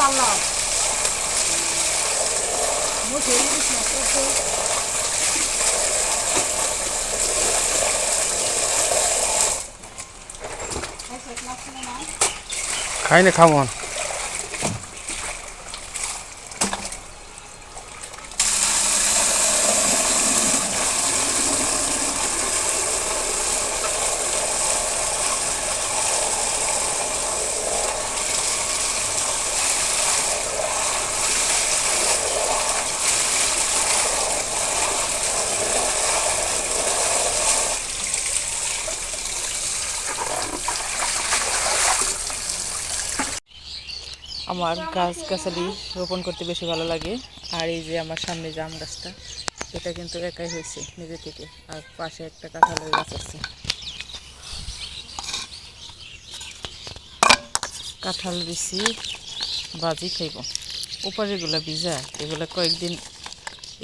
পারলাম মুখে ইলিশ মাছ করছে খাই না খাবো আমার গাছগাছালি রোপণ করতে বেশি ভালো লাগে। আর এই যে আমার সামনে জাম গাছটা, এটা কিন্তু একাই হয়েছে নিজে থেকে। আর পাশে একটা কাঁঠালের গাছ আছে, কাঁঠাল বেশি ভাজি খাইব। উপরেরগুলো ভিজা, এগুলো কয়েকদিন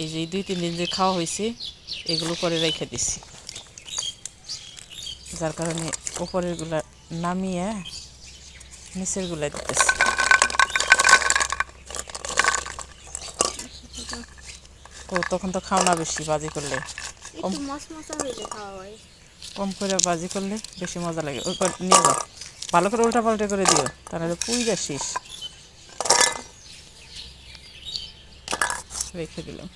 এই যে 2-3 দিন যে খাওয়া হয়েছে এগুলো করে রেখে দিছি, যার কারণে উপরেরগুলা নামিয়ে নিচেরগুলা দিতেছি। ও তখন তো খাও না বেশি ভাজি করলে, কম করে ভাজি করলে বেশি মজা লাগে। ওই নিয়ে যাও, ভালো করে উল্টা পাল্টা করে দিও, তাহলে পুইরা শেষ। রেখে দিলাম।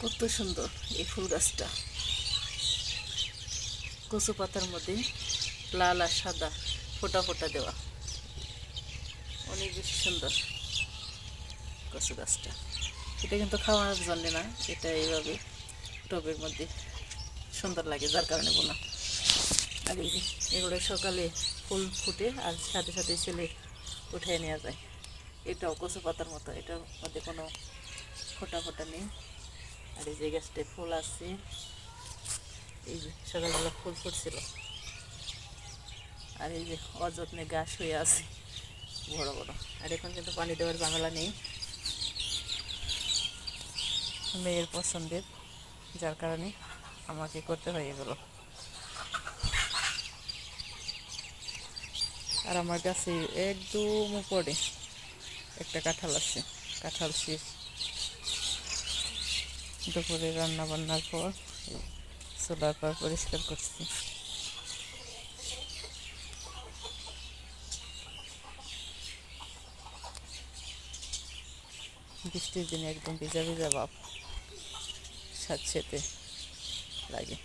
কত সুন্দর এই ফুল গাছটা, কচু পাতার মধ্যে লাল আর সাদা ফোটা ফোটা দেওয়া, অনেক বেশি সুন্দর কচু গাছটা। এটা কিন্তু খাওয়ানোর জন্য না, এটা এইভাবে টবের মধ্যে সুন্দর লাগে, যার কারণে বোনা। আর এই যে এগুলো সকালে ফুল ফুটে আর সাথে সাথে ছেলে উঠিয়ে নেওয়া যায়। এটাও কচু পাতার মতো, এটার মধ্যে কোনো ফোটা ফোটা নেই। আর এই যে গাছটায় ফুল আছে, এই যে সকালবেলা ফুল ফুটছিল। আর এই যে অযত্নে গাছ হয়ে আছে বড় বড়। আর এখন কিন্তু পানি দেওয়ার ঝামেলা নেই, মেয়ের পছন্দের, যার কারণে আমাকে করতে হয় এগুলো। আর আমার কাছে একদম উপরে একটা কাঁঠাল আছে, কাঁঠাল শেষ। দুপুরে রান্না বান্নার পর চুলার পর পরিষ্কার করছি। বৃষ্টির দিনে একদম ভিজা ভিজা ভাব স্যাঁতসেঁতে লাগে।